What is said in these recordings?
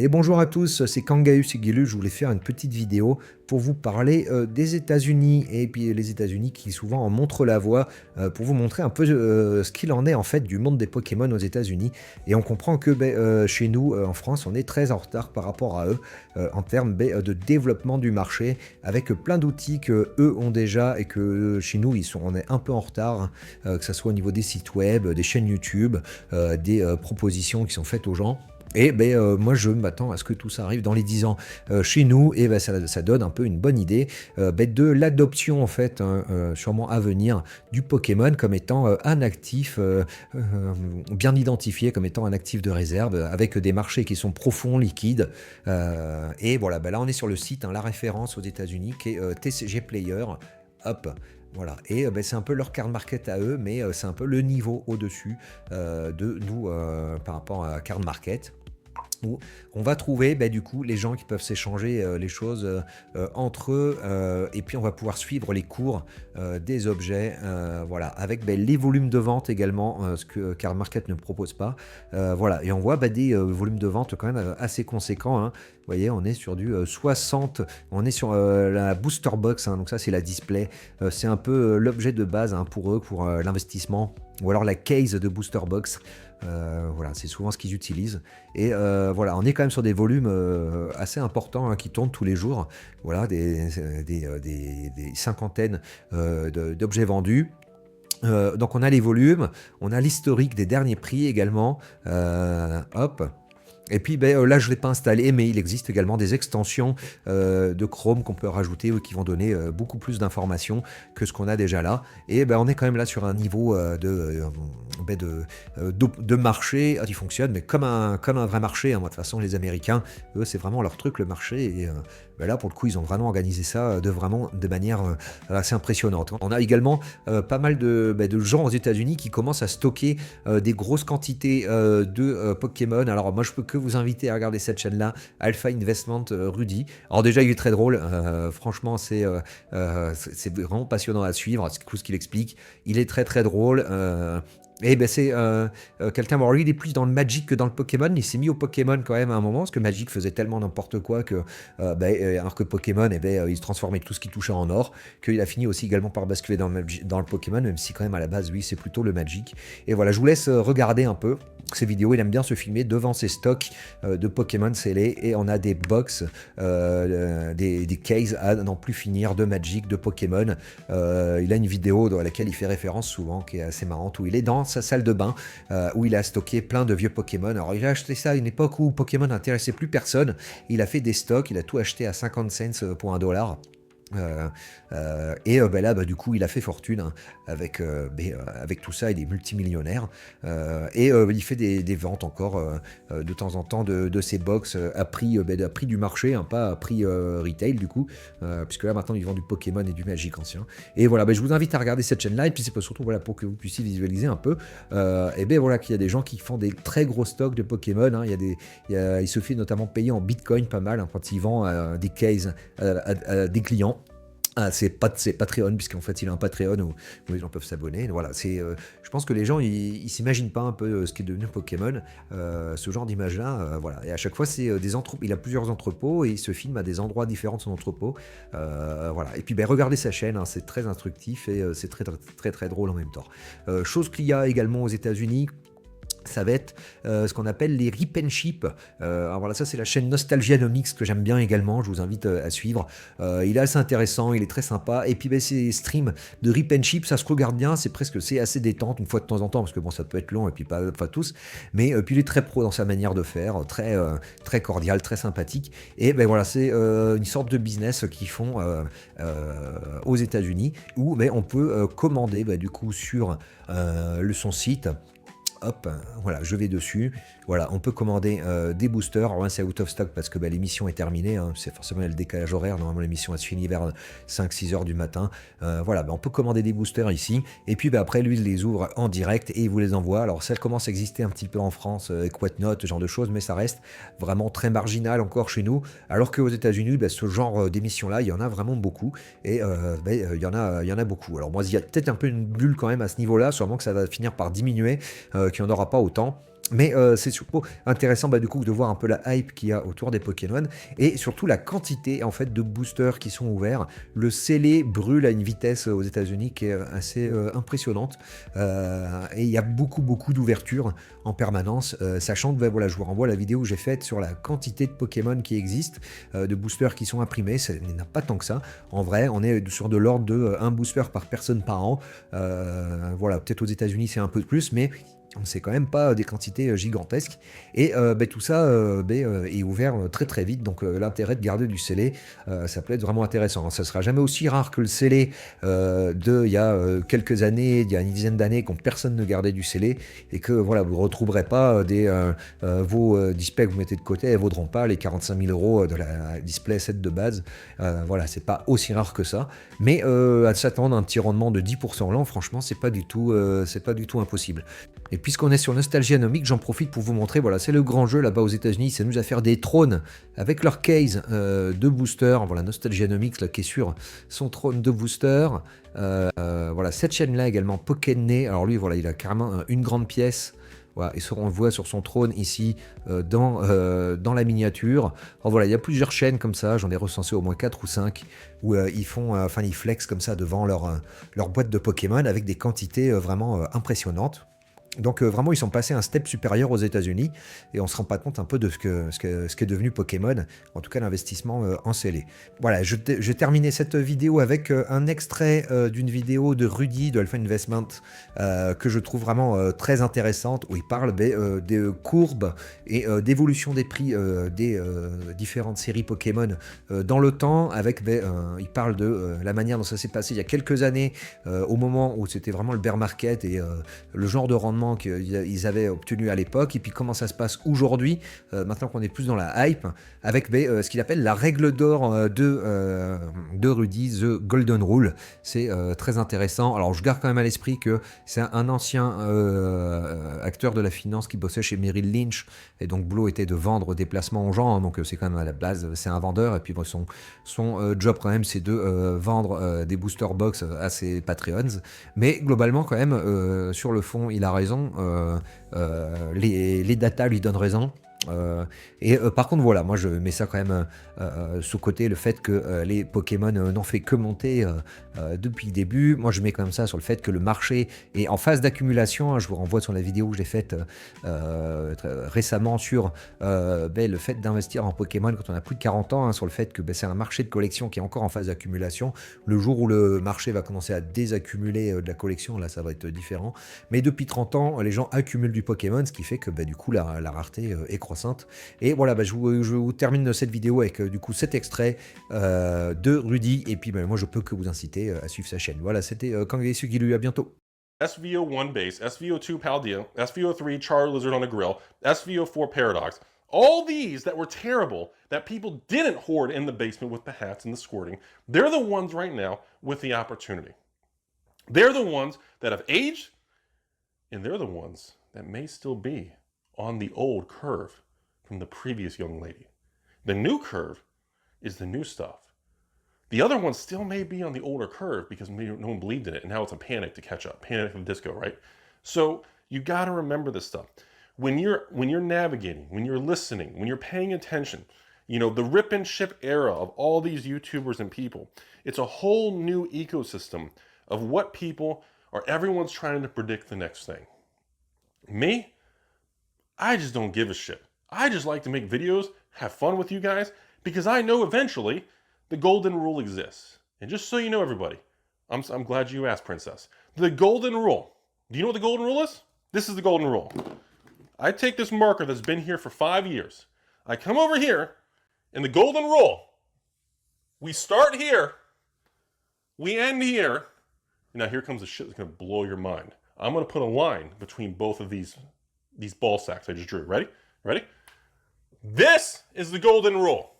Et bonjour à tous, c'est Kangaus Igilu. Je voulais faire une petite vidéo pour vous parler des États-Unis et puis les États-Unis qui souvent en montrent la voie pour vous montrer un peu ce qu'il en est en fait du monde des Pokémon aux États-Unis. Et on comprend que chez nous en France, on est très en retard par rapport à eux en termes de développement du marché avec plein d'outils que eux ont déjà et que chez nous on est un peu en retard, que ce soit au niveau des sites web, des chaînes YouTube, des propositions qui sont faites aux gens. Et moi, je m'attends à ce que tout ça arrive dans les 10 ans chez nous, et ça donne un peu une bonne idée de l'adoption, en fait, sûrement à venir, du Pokémon comme étant un actif bien identifié, comme étant un actif de réserve, avec des marchés qui sont profonds, liquides. Et voilà, là, on est sur le site, la référence aux États-Unis, qui est TCG Player. Hop, voilà, et c'est un peu leur card market à eux, mais c'est un peu le niveau au-dessus de nous par rapport à card market, où on va trouver du coup les gens qui peuvent s'échanger les choses entre eux, et puis on va pouvoir suivre les cours des objets, voilà, avec les volumes de vente également, ce que Card Market ne propose pas, voilà, et on voit des volumes de vente quand même assez conséquents, hein. Vous voyez, on est sur du 60, on est sur la booster box, hein, donc ça c'est la display, c'est un peu l'objet de base, hein, pour eux, pour l'investissement, ou alors la case de booster box. Voilà, c'est souvent ce qu'ils utilisent. Et voilà, on est quand même sur des volumes assez importants, hein, qui tournent tous les jours. Voilà, des cinquantaines d'objets vendus. Donc on a les volumes, on a l'historique des derniers prix également. Hop. Et puis là, je ne l'ai pas installé, mais il existe également des extensions de Chrome qu'on peut rajouter, qui vont donner beaucoup plus d'informations que ce qu'on a déjà là. Et on est quand même là sur un niveau de marché qui fonctionne, mais comme un vrai marché, hein. Moi, de toute façon, les Américains, eux, c'est vraiment leur truc, le marché. Et là, pour le coup, ils ont vraiment organisé ça de manière assez impressionnante. On a également pas mal de gens aux États-Unis qui commencent à stocker des grosses quantités de Pokémon. Alors, moi, je peux que vous inviter à regarder cette chaîne-là, Alpha Investment Rudy. Alors déjà, il est très drôle. Franchement, c'est vraiment passionnant à suivre, c'est ce qu'il explique. Il est très très drôle. Et c'est quelqu'un, bon, lui il est plus dans le Magic que dans le Pokémon. Il s'est mis au Pokémon quand même à un moment, parce que Magic faisait tellement n'importe quoi que alors que Pokémon, il transformait tout ce qui touchait en or, qu'il a fini aussi également par basculer dans le Pokémon, même si quand même à la base, lui, c'est plutôt le Magic. Et voilà, je vous laisse regarder un peu ces vidéos. Il aime bien se filmer devant ses stocks de Pokémon scellés, et on a des box, des cases à n'en plus finir de Magic, de Pokémon. Il a une vidéo dans laquelle il fait référence souvent, qui est assez marrante, où il est dans sa salle de bain, où il a stocké plein de vieux Pokémon. Alors il a acheté ça à une époque où Pokémon n'intéressait plus personne. Il a fait des stocks, il a tout acheté à 50 cents pour $1. Et là, du coup, il a fait fortune, hein, avec tout ça. Il est multimillionnaire, et il fait des ventes encore de temps en temps de ses box à prix du marché, hein, pas à prix retail du coup, puisque là maintenant ils vendent du Pokémon et du Magic ancien. Et voilà, je vous invite à regarder cette chaîne-là, et puis c'est surtout voilà, pour que vous puissiez visualiser un peu, voilà, qu'il y a des gens qui font des très gros stocks de Pokémon, hein. Il se fait notamment payer en Bitcoin pas mal, hein, quand il vend des cases à des clients. C'est Patreon, puisqu'en fait il a un Patreon où les gens peuvent s'abonner. Voilà, je pense que les gens ils s'imaginent pas un peu ce qui est devenu Pokémon, ce genre d'image-là. Voilà. Et à chaque fois, c'est des entrepôts. Il a plusieurs entrepôts et il se filme à des endroits différents de son entrepôt. Voilà. Et puis regardez sa chaîne, hein, c'est très instructif, et c'est très, très très très drôle en même temps. Chose qu'il y a également aux États-Unis, ça va être ce qu'on appelle les Rip and Ship. Alors voilà, ça c'est la chaîne Nostalgianomics que j'aime bien également, je vous invite à suivre. Il est assez intéressant, il est très sympa. Et puis ces streams de Rip and Ship, ça se regarde bien, c'est assez détente une fois de temps en temps, parce que bon, ça peut être long, et puis pas tous. Mais puis il est très pro dans sa manière de faire, très, très cordial, très sympathique. Et voilà, c'est une sorte de business qu'ils font aux États-Unis, où on peut commander du coup sur son site. Hop, voilà, je vais dessus. Voilà, on peut commander des boosters. Alors là, c'est out of stock parce que l'émission est terminée, hein. C'est forcément le décalage horaire. Normalement, l'émission elle se finit vers 5-6 heures du matin. Voilà, on peut commander des boosters ici. Et puis après, lui, il les ouvre en direct et il vous les envoie. Alors, ça commence à exister un petit peu en France avec Whatnot, ce genre de choses, mais ça reste vraiment très marginal encore chez nous. Alors qu'aux États-Unis, ce genre d'émission-là, il y en a vraiment beaucoup. Et il y en a beaucoup. Alors, moi, il y a peut-être un peu une bulle quand même à ce niveau-là, sûrement que ça va finir par diminuer, qu'il n'y en aura pas autant. Mais c'est surtout intéressant du coup de voir un peu la hype qu'il y a autour des Pokémon et surtout la quantité en fait de boosters qui sont ouverts. Le scellé brûle à une vitesse aux États-Unis qui est assez impressionnante et il y a beaucoup d'ouverture en permanence, sachant que voilà, je vous renvoie à la vidéo que j'ai faite sur la quantité de Pokémon qui existent, de boosters qui sont imprimés. Il n'y en a pas tant que ça. En vrai, on est sur de l'ordre de un booster par personne par an. Voilà, peut-être aux États-Unis c'est un peu plus, mais c'est quand même pas des quantités gigantesques. Et tout ça est ouvert très vite. Donc l'intérêt de garder du scellé, ça peut être vraiment intéressant. Ça sera jamais aussi rare que le scellé il y a quelques années, il y a une dizaine d'années, quand personne ne gardait du scellé. Et que voilà, vous ne retrouverez pas vos displays que vous mettez de côté, elles ne vaudront pas les 45 000 euros de la display set de base. Voilà, c'est pas aussi rare que ça. Mais à s'attendre à un petit rendement de 10% l'an, franchement, c'est pas du tout impossible. Et puisqu'on est sur Nostalgianomics, j'en profite pour vous montrer, voilà, c'est le grand jeu là-bas aux États-Unis, c'est nous à faire des trônes avec leur case de booster. Voilà, Nostalgianomics là, qui est sur son trône de booster. Voilà, cette chaîne-là également, Pokénné. Alors lui, voilà, il a carrément une grande pièce. Voilà, et on le voit sur son trône ici dans la miniature. Alors voilà, il y a plusieurs chaînes comme ça, j'en ai recensé au moins 4 ou 5 où ils flexent comme ça devant leur boîte de Pokémon avec des quantités vraiment impressionnantes. Donc vraiment, ils sont passés un step supérieur aux États-Unis et on se rend pas compte un peu de ce qu'est devenu Pokémon, en tout cas l'investissement en scellé. Voilà, je terminais cette vidéo avec un extrait d'une vidéo de Rudy de Alpha Investment que je trouve vraiment très intéressante, où il parle des courbes et d'évolution des prix des différentes séries Pokémon dans le temps. Il parle de la manière dont ça s'est passé il y a quelques années, au moment où c'était vraiment le bear market et le genre de rendement qu'ils avaient obtenu à l'époque, et puis comment ça se passe aujourd'hui, maintenant qu'on est plus dans la hype, avec ce qu'il appelle la règle d'or de Rudy, The Golden Rule. C'est très intéressant. Alors je garde quand même à l'esprit que c'est un ancien acteur de la finance qui bossait chez Merrill Lynch, et donc boulot était de vendre des placements aux gens, hein, donc c'est quand même à la base, c'est un vendeur, et puis son job quand même c'est de vendre des booster box à ses Patreons, mais globalement quand même sur le fond il a raison. Les datas lui donnent raison. Par contre voilà, moi je mets ça quand même sous côté le fait que les Pokémon n'ont fait que monter depuis le début. Moi je mets quand même ça sur le fait que le marché est en phase d'accumulation, hein. Je vous renvoie sur la vidéo que j'ai faite récemment sur le fait d'investir en Pokémon quand on a plus de 40 ans, hein, sur le fait que c'est un marché de collection qui est encore en phase d'accumulation. Le jour où le marché va commencer à désaccumuler de la collection, là ça va être différent. Mais depuis 30 ans, les gens accumulent du Pokémon, ce qui fait que du coup la rareté est croissante. Et voilà, je vous termine cette vidéo avec du coup cet extrait de Rudy, et puis moi je peux que vous inciter à suivre sa chaîne. Voilà, c'était Kangaisu Gilu, à bientôt. SVO1 base, SVO2 Paldea, SVO3 Char Lizard on a Grill, SVO4 Paradox. All these that were terrible, that people didn't hoard in the basement with the hats and the squirting, they're the ones right now with the opportunity. They're the ones that have aged, and they're the ones that may still be on the old curve from the previous young lady. The new curve is the new stuff. The other one still may be on the older curve because maybe no one believed in it, and now it's a panic to catch up, panic of disco, right? So you got to remember this stuff when you're navigating, when you're listening, when you're paying attention. You know, the rip and ship era of all these YouTubers and people. It's a whole new ecosystem of what people or everyone's trying to predict the next thing. Me, I just don't give a shit. I just like to make videos, have fun with you guys, because I know eventually the golden rule exists. And just so you know, everybody, I'm glad you asked, Princess. The golden rule. Do you know what the golden rule is? This is the golden rule. I take this marker that's been here for 5 years. I come over here, and the golden rule. We start here. We end here. Now here comes the shit that's going to blow your mind. I'm going to put a line between both of these ball sacks I just drew. Ready? Ready? This is the golden rule.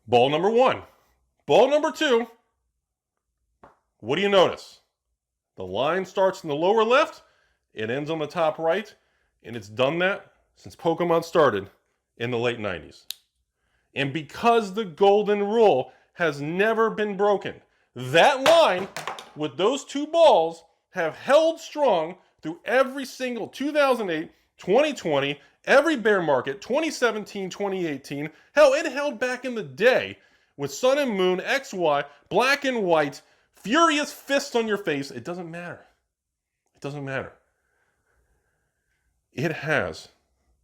Ball number 1. Ball number 2. What do you notice? The line starts in the lower left, it ends on the top right, and it's done that since Pokemon started in the late 90s. And because the golden rule has never been broken, that line with those 2 balls have held strong through every single 2008, 2020, every bear market, 2017, 2018. Hell, it held back in the day with sun and moon, XY, black and white, furious fists on your face. It doesn't matter. It doesn't matter. It has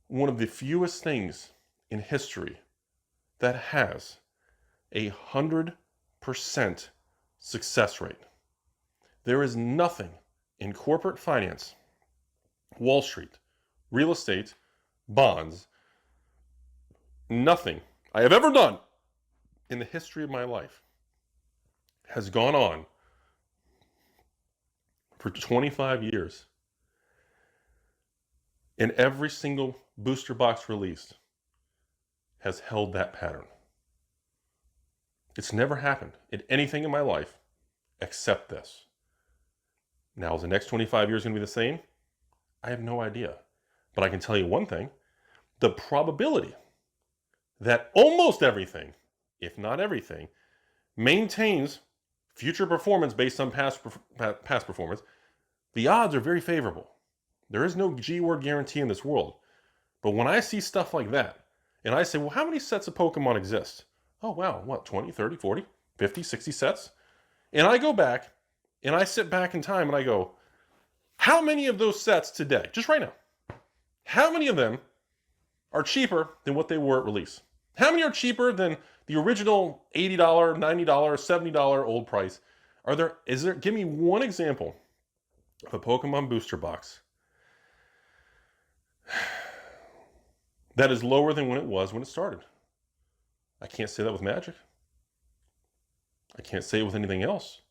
one of the fewest things in history that has 100% success rate. There is nothing in corporate finance, Wall Street, real estate, bonds, nothing I have ever done in the history of my life has gone on for 25 years. And every single booster box released has held that pattern. It's never happened in anything in my life except this. Now, is the next 25 years going to be the same? I have no idea. But I can tell you one thing. The probability that almost everything, if not everything, maintains future performance based on past performance, the odds are very favorable. There is no G-word guarantee in this world. But when I see stuff like that, and I say, well, how many sets of Pokemon exist? Oh, wow, what, 20, 30, 40, 50, 60 sets? And I go back, and I sit back in time, and I go, how many of those sets today, just right now, how many of them are cheaper than what they were at release? How many are cheaper than the original $80, $90, $70 old price? Give me one example of a Pokemon booster box that is lower than when it was when it started. I can't say that with Magic. I can't say it with anything else.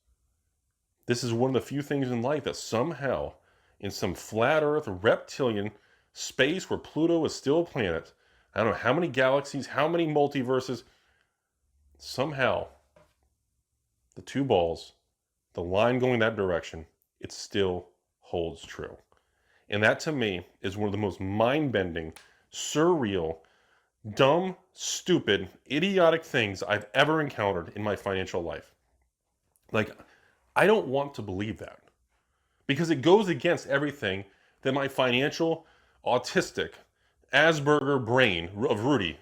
This is one of the few things in life that somehow, in some flat earth reptilian space where Pluto is still a planet, I don't know how many galaxies, how many multiverses, somehow the two balls, the line going that direction, it still holds true. And that to me is one of the most mind-bending, surreal, dumb, stupid, idiotic things I've ever encountered in my financial life. Like, I don't want to believe that because it goes against everything that my financial, autistic, Asperger brain of Rudy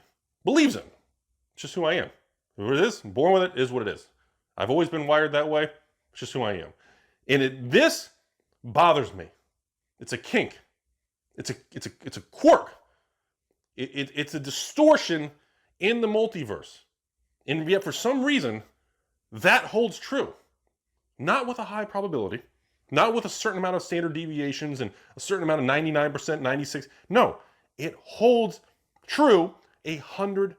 believes in. It's just who I am. Who it is, I'm born with it, is what it is. I've always been wired that way. It's just who I am. And this bothers me. It's a kink. It's a quirk. It's a distortion in the multiverse. And yet for some reason, that holds true. Not with a high probability, not with a certain amount of standard deviations and a certain amount of 99%, 96%. No, it holds true 100%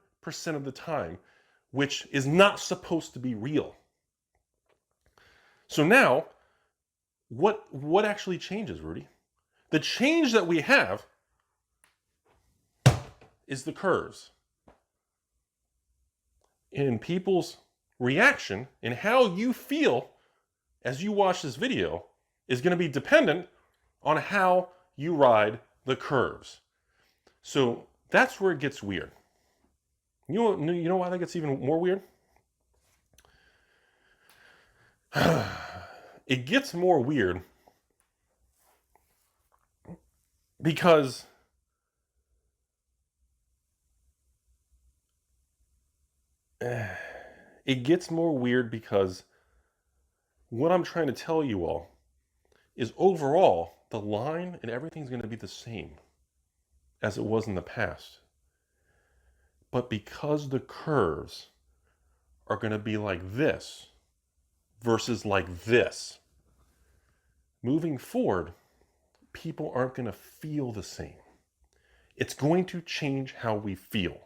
of the time, which is not supposed to be real. So now, what actually changes, Rudy? The change that we have is the curves. And people's reaction and how you feel as you watch this video is going to be dependent on how you ride the curves. So that's where it gets weird. You know why that gets even more weird? It gets more weird because what I'm trying to tell you all is overall, the line and everything's going to be the same as it was in the past. But because the curves are going to be like this versus like this, moving forward, people aren't going to feel the same. It's going to change how we feel.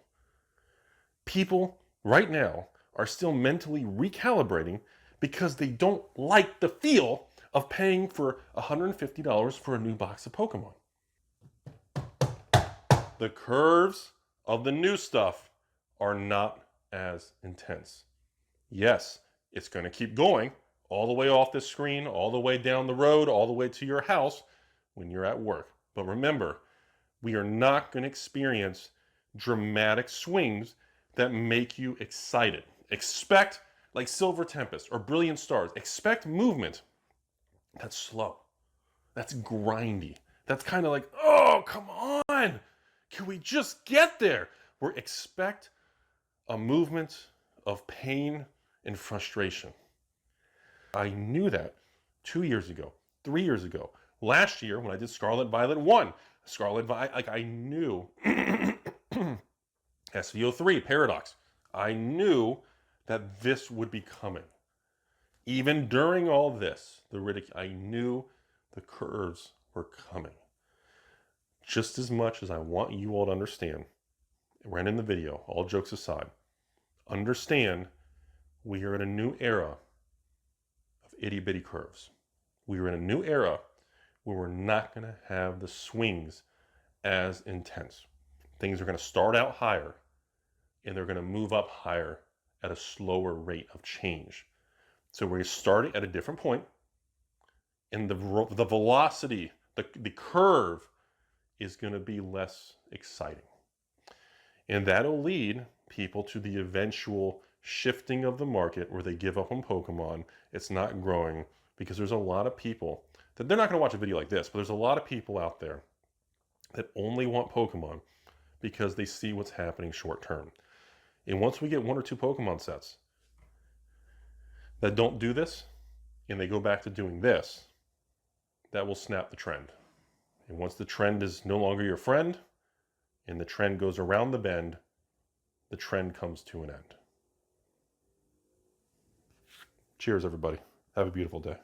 People right now are still mentally recalibrating because they don't like the feel of paying for $150 for a new box of Pokemon. The curves of the new stuff are not as intense. Yes, it's going to keep going all the way off the screen, all the way down the road, all the way to your house when you're at work. But remember, we are not going to experience dramatic swings that make you excited. Expect, like Silver Tempest or Brilliant Stars, expect movement that's slow. That's grindy. That's kind of like, oh, come on. Can we just get there? We expect a movement of pain and frustration. I knew that 2 years ago, 3 years ago, last year when I did Scarlet Violet 1. Scarlet Violet, like I knew SVO3, Paradox. I knew that this would be coming. Even during all this, I knew the curves were coming. Just as much as I want you all to understand, right in the video, all jokes aside, understand we are in a new era of itty bitty curves. We are in a new era where we're not going to have the swings as intense. Things are going to start out higher and they're going to move up higher at a slower rate of change. So we're starting at a different point, and the velocity, the curve is going to be less exciting. And that'll lead people to the eventual shifting of the market where they give up on Pokemon. It's not growing because there's a lot of people that they're not going to watch a video like this, but there's a lot of people out there that only want Pokemon because they see what's happening short term. And once we get 1 or 2 Pokemon sets that don't do this and they go back to doing this, that will snap the trend. And once the trend is no longer your friend and the trend goes around the bend, the trend comes to an end. Cheers, everybody. Have a beautiful day.